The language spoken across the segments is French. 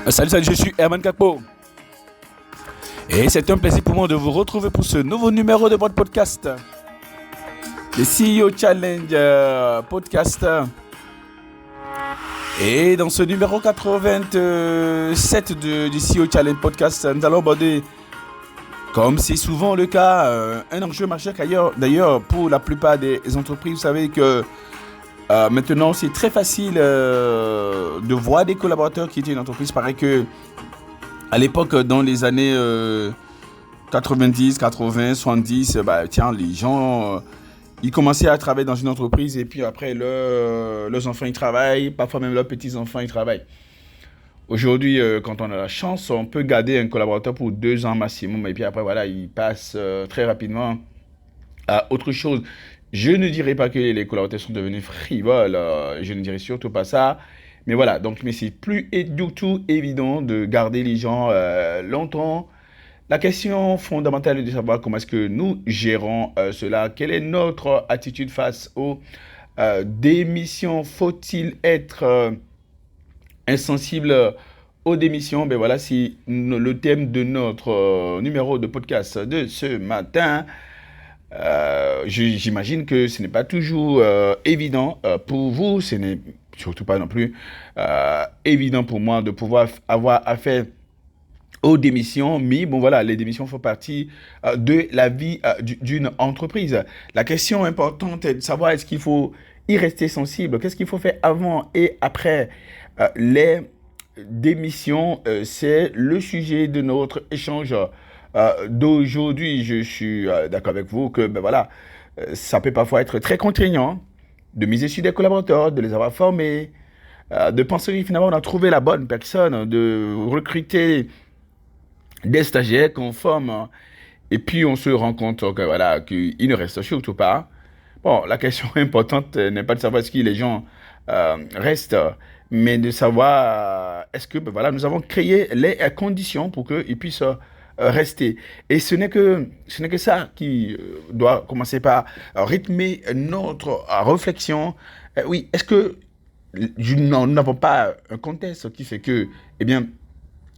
Salut, je suis Herman Kakpo. Et c'est un plaisir pour moi de vous retrouver pour ce nouveau numéro de votre podcast. Le CEO Challenge Podcast. Et dans ce numéro 87 du CEO Challenge Podcast, nous allons aborder, comme c'est souvent le cas, un enjeu majeur d'ailleurs pour la plupart des entreprises. Vous savez que maintenant, c'est très facile de voir des collaborateurs quitter une entreprise. Pareil que à l'époque, dans les années 90, 80, 70, les gens, ils commençaient à travailler dans une entreprise et puis après, leurs enfants, ils travaillent. Parfois même leurs petits-enfants, ils travaillent. Aujourd'hui, quand on a la chance, on peut garder un collaborateur pour 2 ans maximum. Et puis après, voilà, il passe très rapidement à autre chose. Je ne dirais pas que les collaborateurs sont devenus frivoles, je ne dirais surtout pas ça. Mais voilà, mais c'est plus du tout évident de garder les gens longtemps. La question fondamentale est de savoir comment est-ce que nous gérons cela. Quelle est notre attitude face aux démissions? Faut-il être insensible aux démissions? Ben voilà, c'est le thème de notre numéro de podcast de ce matin. J'imagine que ce n'est pas toujours évident pour vous, ce n'est surtout pas non plus évident pour moi de pouvoir avoir affaire aux démissions, mais bon voilà, les démissions font partie de la vie d'une entreprise. La question importante est de savoir est-ce qu'il faut y rester sensible, qu'est-ce qu'il faut faire avant et après les démissions. C'est le sujet de notre échange d'aujourd'hui. Je suis d'accord avec vous que ça peut parfois être très contraignant de miser sur des collaborateurs, de les avoir formés, de penser que finalement on a trouvé la bonne personne, de recruter des stagiaires qu'on forme et puis on se rend compte qu'il ne reste surtout pas. Bon, la question importante n'est pas de savoir est-ce que les gens restent, mais de savoir est-ce que nous avons créé les conditions pour qu'ils puissent rester. Et ce n'est que ça qui doit commencer par rythmer notre réflexion. Oui, est-ce que nous n'avons pas un contexte qui fait que,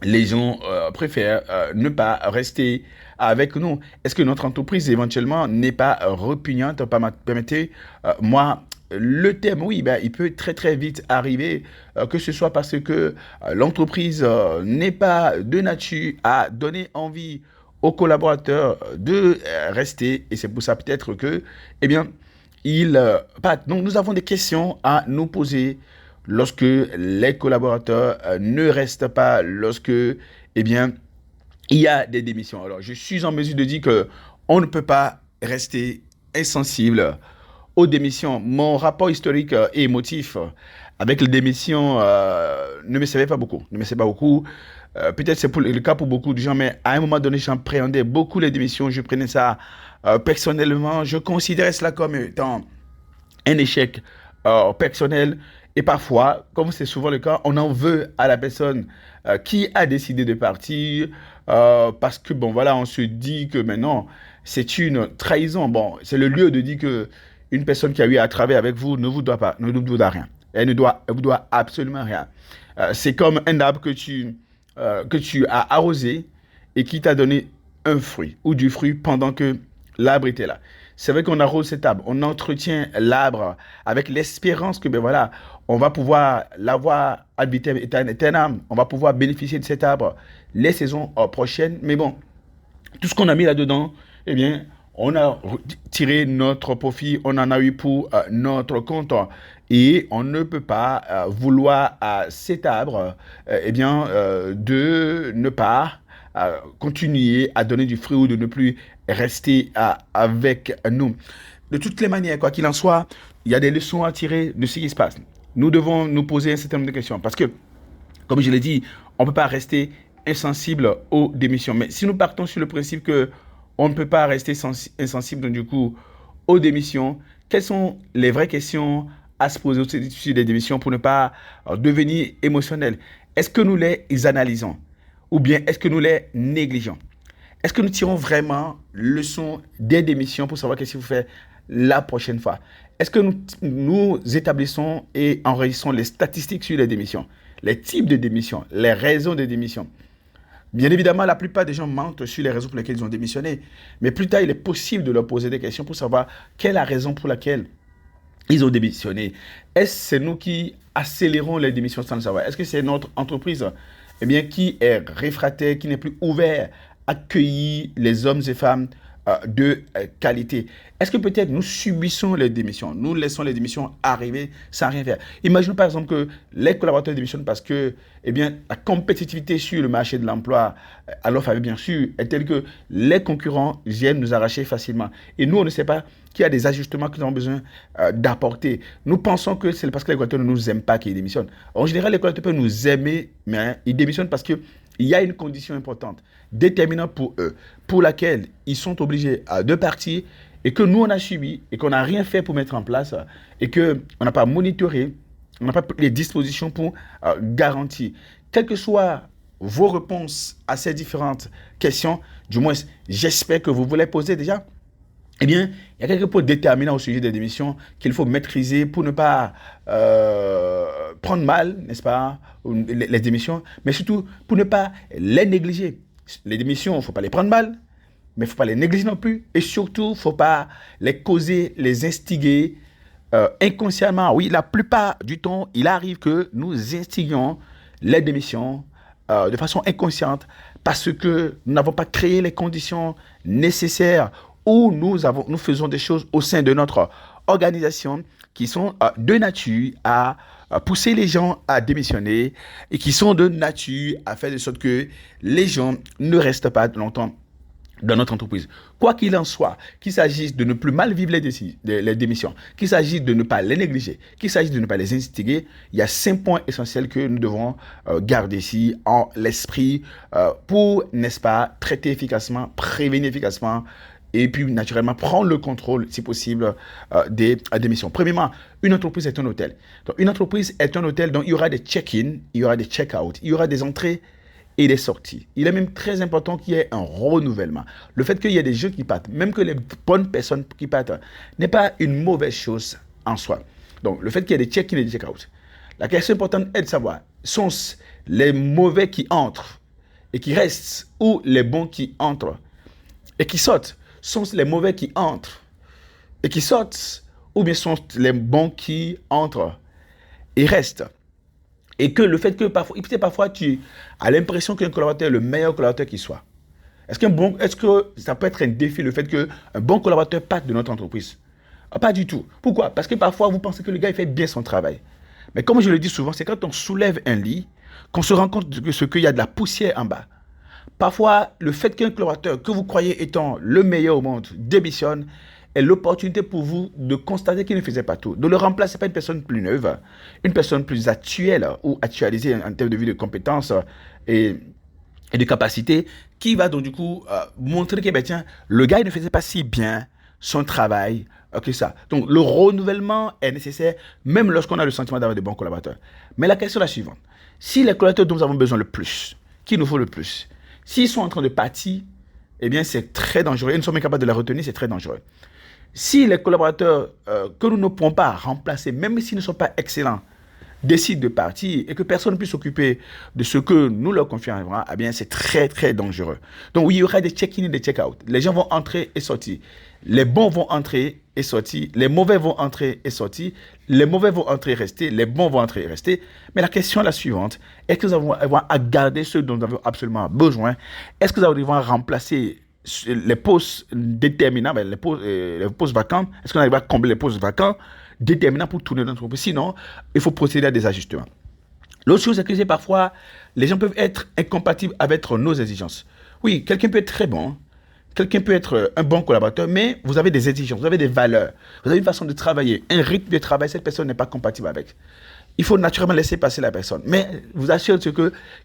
les gens préfèrent ne pas rester avec nous? Est-ce que notre entreprise éventuellement n'est pas repugnante? Permettez-moi le thème, oui, il peut très très vite arriver que ce soit parce que l'entreprise n'est pas de nature à donner envie aux collaborateurs de rester, et c'est pour ça peut-être que, ils partent. Donc nous avons des questions à nous poser lorsque les collaborateurs ne restent pas, lorsque, il y a des démissions. Alors, je suis en mesure de dire qu'on ne peut pas rester insensible aux démissions. Mon rapport historique et émotif avec les démissions ne me servait pas beaucoup. Peut-être c'est le cas pour beaucoup de gens, mais à un moment donné, j'appréhendais beaucoup les démissions. Je prenais ça personnellement. Je considérais cela comme étant un échec personnel. Et parfois, comme c'est souvent le cas, on en veut à la personne qui a décidé de partir parce que, on se dit que maintenant, c'est une trahison. Bon, c'est le lieu de dire que une personne qui a eu à travailler avec vous ne vous doit pas, ne vous doit rien. Elle vous doit absolument rien. C'est comme un arbre que tu as arrosé et qui t'a donné un fruit ou du fruit pendant que l'arbre était là. C'est vrai qu'on arrose cet arbre, on entretient l'arbre avec l'espérance que on va pouvoir l'avoir ad vitam aeternam, on va pouvoir bénéficier de cet arbre les saisons prochaines. Mais bon, tout ce qu'on a mis là-dedans, on a tiré notre profit, on en a eu pour notre compte. Et on ne peut pas vouloir à cet arbre de ne pas continuer à donner du fruit ou de ne plus rester avec nous. De toutes les manières, quoi qu'il en soit, il y a des leçons à tirer de ce qui se passe. Nous devons nous poser un certain nombre de questions parce que, comme je l'ai dit, on ne peut pas rester insensible aux démissions. Mais si nous partons sur le principe que on ne peut pas rester insensible aux démissions, quelles sont les vraies questions à se poser sur les démissions pour ne pas devenir émotionnel? Est-ce que nous les analysons ou bien est-ce que nous les négligeons? Est-ce que nous tirons vraiment leçon des démissions pour savoir qu'est-ce qu'il faut faire la prochaine fois? Est-ce que nous établissons et enregistrons les statistiques sur les démissions? les types de démission, les raisons de démission. Bien évidemment, la plupart des gens mentent sur les raisons pour lesquelles ils ont démissionné. Mais plus tard, il est possible de leur poser des questions pour savoir quelle est la raison pour laquelle ils ont démissionné. Est-ce que c'est nous qui accélérons les démissions sans le savoir? Est-ce que c'est notre entreprise qui est réfractaire, qui n'est plus ouvert à accueillir les hommes et femmes de qualité? Est-ce que peut-être nous subissons les démissions? Nous laissons les démissions arriver sans rien faire. Imaginons par exemple que les collaborateurs démissionnent parce que la compétitivité sur le marché de l'emploi, à leur faveur bien sûr, est telle que les concurrents viennent nous arracher facilement. Et nous, on ne sait pas qu'il y a des ajustements que nous avons besoin d'apporter. Nous pensons que c'est parce que les collaborateurs ne nous aiment pas qu'ils démissionnent. En général, les collaborateurs peuvent nous aimer, mais ils démissionnent parce qu'il y a une condition importante, déterminante pour eux, pour laquelle ils sont obligés de partir et que nous, on a subi et qu'on n'a rien fait pour mettre en place et qu'on n'a pas monitoré, on n'a pas pris les dispositions pour garantir. Quelles que soient vos réponses à ces différentes questions, du moins, j'espère que vous les posez déjà. Il y a quelques points déterminants au sujet des démissions qu'il faut maîtriser pour ne pas prendre mal, n'est-ce pas, les démissions, mais surtout pour ne pas les négliger. Les démissions, il ne faut pas les prendre mal, mais il ne faut pas les négliger non plus. Et surtout, il ne faut pas les causer, les instiguer inconsciemment. Oui, la plupart du temps, il arrive que nous instiguions les démissions de façon inconsciente parce que nous n'avons pas créé les conditions nécessaires où nous faisons des choses au sein de notre organisation qui sont de nature à pousser les gens à démissionner et qui sont de nature à faire de sorte que les gens ne restent pas longtemps dans notre entreprise. Quoi qu'il en soit, qu'il s'agisse de ne plus mal vivre les démissions, qu'il s'agisse de ne pas les négliger, qu'il s'agisse de ne pas les instiguer, il y a 5 points essentiels que nous devons garder ici en l'esprit pour, n'est-ce pas, traiter efficacement, prévenir efficacement et puis naturellement prendre le contrôle, si possible, des démissions. Premièrement, une entreprise est un hôtel. Donc, une entreprise est un hôtel dont il y aura des check-in, il y aura des check-out, il y aura des entrées et des sorties. Il est même très important qu'il y ait un renouvellement. Le fait qu'il y ait des gens qui partent, même que les bonnes personnes qui partent, n'est pas une mauvaise chose en soi. Donc, le fait qu'il y ait des check-in et des check-out. La question importante est de savoir, sont-ce les mauvais qui entrent et qui restent ou les bons qui entrent et qui sortent? Sont-ce les mauvais qui entrent et qui sortent ou bien sont les bons qui entrent et restent? Et que le fait que parfois tu as l'impression qu'un collaborateur est le meilleur collaborateur qui soit. Est-ce que ça peut être un défi, le fait qu'un bon collaborateur parte de notre entreprise? Pas du tout. Pourquoi? Parce que parfois, vous pensez que le gars il fait bien son travail. Mais comme je le dis souvent, c'est quand on soulève un lit qu'on se rend compte qu'il y a de la poussière en bas. Parfois, le fait qu'un collaborateur que vous croyez étant le meilleur au monde démissionne est l'opportunité pour vous de constater qu'il ne faisait pas tout, de le remplacer par une personne plus neuve, une personne plus actuelle ou actualisée en termes de vue de compétences et de capacités, qui va donc du coup montrer que le gars il ne faisait pas si bien son travail que ça. Donc le renouvellement est nécessaire même lorsqu'on a le sentiment d'avoir de bons collaborateurs. Mais la question est la suivante. Si les collaborateurs dont nous avons besoin le plus, qu'il nous faut le plus, s'ils sont en train de partir, c'est très dangereux. Et nous sommes incapables de la retenir, c'est très dangereux. Si les collaborateurs que nous ne pouvons pas remplacer, même s'ils ne sont pas excellents, décident de partir et que personne ne puisse s'occuper de ce que nous leur confions, c'est très, très dangereux. Donc, oui, il y aura des check-in et des check-out. Les gens vont entrer et sortir. Les bons vont entrer et sortir. Les mauvais vont entrer et sortir. Les mauvais vont entrer et rester. Les bons vont entrer et rester. Mais la question est la suivante. Est-ce que nous avons à garder ceux dont nous avons absolument besoin? Est-ce que nous allons remplacer les postes déterminants, les postes vacants? Est-ce qu'on arrive à combler les postes vacants déterminants pour tourner notre entreprise? Sinon, il faut procéder à des ajustements. L'autre chose, c'est que parfois, les gens peuvent être incompatibles avec nos exigences. Oui, quelqu'un peut être très bon, quelqu'un peut être un bon collaborateur, mais vous avez des exigences, vous avez des valeurs, vous avez une façon de travailler, un rythme de travail, cette personne n'est pas compatible avec. Il faut naturellement laisser passer la personne. Mais vous assurez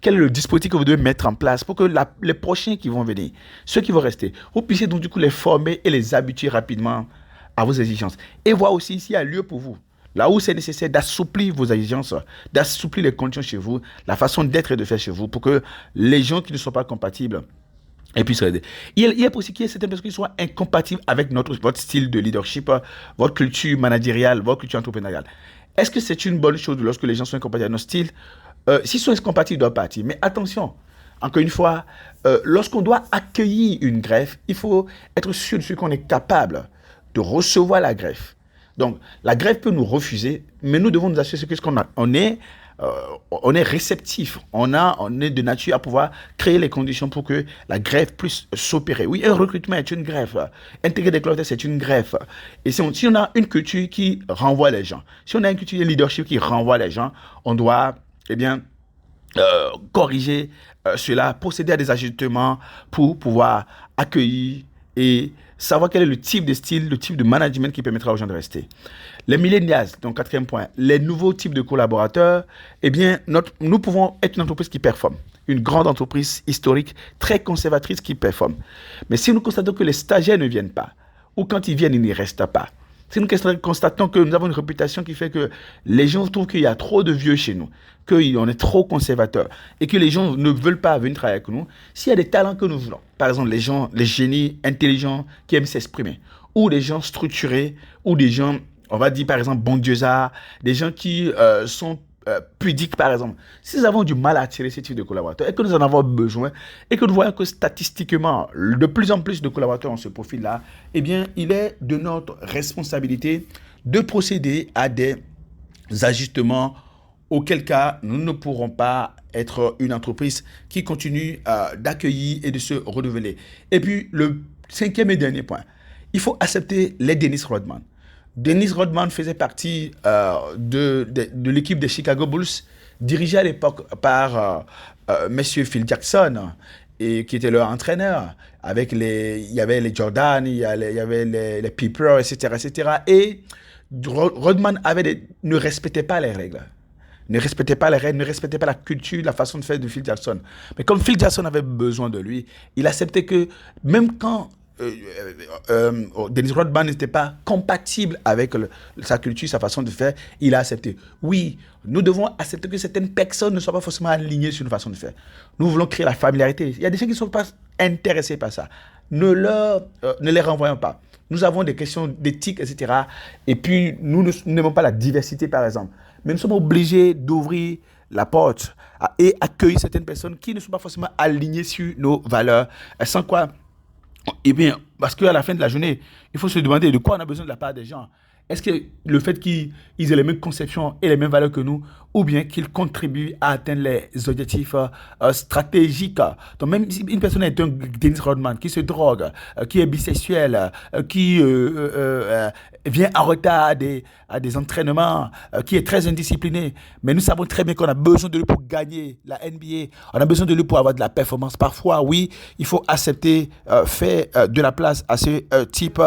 quel est le dispositif que vous devez mettre en place pour que les prochains qui vont venir, ceux qui vont rester, vous puissiez donc du coup les former et les habituer rapidement à vos exigences. Et voir aussi s'il y a lieu pour vous, là où c'est nécessaire, d'assouplir vos exigences, d'assouplir les conditions chez vous, la façon d'être et de faire chez vous, pour que les gens qui ne sont pas compatibles puissent aider. Il y a aussi qu'il y ait certaines personnes qui soient incompatibles avec votre style de leadership, votre culture managériale, votre culture entrepreneuriale. Est-ce que c'est une bonne chose lorsque les gens sont incompatibles avec notre style? s'ils sont incompatibles, ils doivent partir. Mais attention, encore une fois, lorsqu'on doit accueillir une greffe, il faut être sûr de ce qu'on est capable de recevoir la greffe. Donc, la greffe peut nous refuser, mais nous devons nous assurer que on est réceptif, on est de nature à pouvoir créer les conditions pour que la greffe puisse s'opérer. Oui, un recrutement est une greffe, intégrer des collaborateurs c'est une greffe. Et si on a une culture qui renvoie les gens, si on a une culture de leadership qui renvoie les gens, on doit, corriger cela, procéder à des ajustements pour pouvoir accueillir et savoir quel est le type de style, le type de management qui permettra aux gens de rester. Les millennials, donc quatrième point, les nouveaux types de collaborateurs, nous pouvons être une entreprise qui performe, une grande entreprise historique, très conservatrice qui performe. Mais si nous constatons que les stagiaires ne viennent pas, ou quand ils viennent, ils n'y restent pas, si nous constatons que nous avons une réputation qui fait que les gens trouvent qu'il y a trop de vieux chez nous, qu'on est trop conservateur et que les gens ne veulent pas venir travailler avec nous, s'il y a des talents que nous voulons, par exemple les génies intelligents qui aiment s'exprimer, ou des gens structurés, ou des gens, on va dire par exemple bondieusa, des gens qui sont pudiques par exemple. Si nous avons du mal à attirer ce type de collaborateurs et que nous en avons besoin et que nous voyons que statistiquement de plus en plus de collaborateurs ont ce profil-là, eh bien il est de notre responsabilité de procéder à des ajustements, auquel cas nous ne pourrons pas être une entreprise qui continue d'accueillir et de se renouveler. Et puis le cinquième et dernier point, il faut accepter les Dennis Rodman. Dennis Rodman faisait partie de l'équipe des Chicago Bulls, dirigée à l'époque par Monsieur Phil Jackson, et qui était leur entraîneur. Il y avait les Jordan, il y avait les Piper, etc., etc. Et Rodman ne respectait pas les règles. Ne respectait pas les règles, ne respectait pas la culture, la façon de faire de Phil Jackson. Mais comme Phil Jackson avait besoin de lui, il acceptait que même quand Dennis Rodman n'était pas compatible avec sa culture, sa façon de faire, il a accepté. Oui, nous devons accepter que certaines personnes ne soient pas forcément alignées sur une façon de faire. Nous voulons créer la familiarité. Il y a des gens qui ne sont pas intéressés par ça. Ne les renvoyons pas. Nous avons des questions d'éthique, etc. Et puis, nous n'aimons pas la diversité, par exemple. Mais nous sommes obligés d'ouvrir la porte et accueillir certaines personnes qui ne sont pas forcément alignées sur nos valeurs. Sans quoi, eh bien, parce qu'à la fin de la journée, il faut se demander de quoi on a besoin de la part des gens. Est-ce que le fait qu'ils aient les mêmes conceptions et les mêmes valeurs que nous, ou bien qu'ils contribuent à atteindre les objectifs stratégiques. Donc même si une personne est un Dennis Rodman qui se drogue, qui est bisexuel, qui vient en retard à des entraînements, qui est très indiscipliné, mais nous savons très bien qu'on a besoin de lui pour gagner la NBA, on a besoin de lui pour avoir de la performance. Parfois, oui, il faut accepter, faire de la place à ce type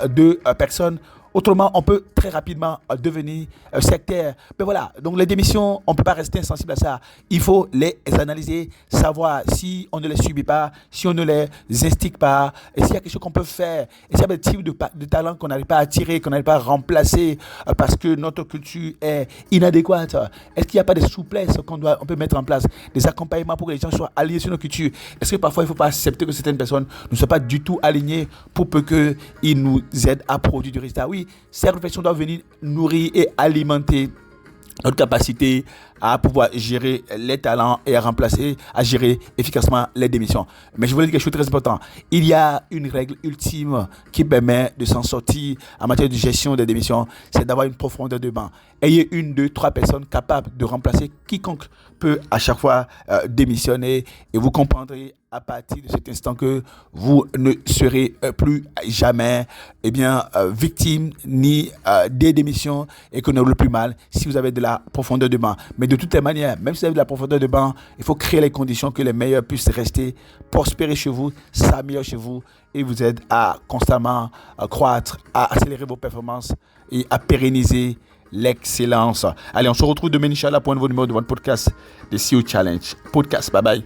de personnes. Autrement, on peut très rapidement devenir sectaire. Mais voilà, donc les démissions, on ne peut pas rester insensible à ça. Il faut les analyser, savoir si on ne les subit pas, si on ne les instique pas, et s'il y a quelque chose qu'on peut faire, et s'il y a des types de talents qu'on n'arrive pas à attirer, qu'on n'arrive pas à remplacer parce que notre culture est inadéquate. Est-ce qu'il n'y a pas des souplesses on peut mettre en place, des accompagnements pour que les gens soient alignés sur nos cultures? Est-ce que parfois il ne faut pas accepter que certaines personnes ne soient pas du tout alignées pour peu qu'ils nous aident à produire du résultat? Oui, ces réflexions doivent venir nourrir et alimenter notre capacité à pouvoir gérer les talents et à gérer efficacement les démissions. Mais je voulais dire quelque chose de très important. Il y a une règle ultime qui permet de s'en sortir en matière de gestion des démissions, c'est d'avoir une profondeur de banc. Ayez 1, 2, 3 personnes capables de remplacer quiconque peut à chaque fois démissionner, et vous comprendrez à partir de cet instant que vous ne serez plus jamais victime ni des démissions, et que vous n'aurez plus mal si vous avez de la profondeur de banc. Mais de toutes les manières, même si vous avez de la profondeur de banc, il faut créer les conditions que les meilleurs puissent rester, prospérer chez vous, s'améliorer chez vous, et vous aide à constamment croître, à accélérer vos performances et à pérenniser l'excellence. Allez, on se retrouve demain, Inch'Allah, pour un nouveau numéro de votre podcast, The CEO Challenge Podcast. Bye bye.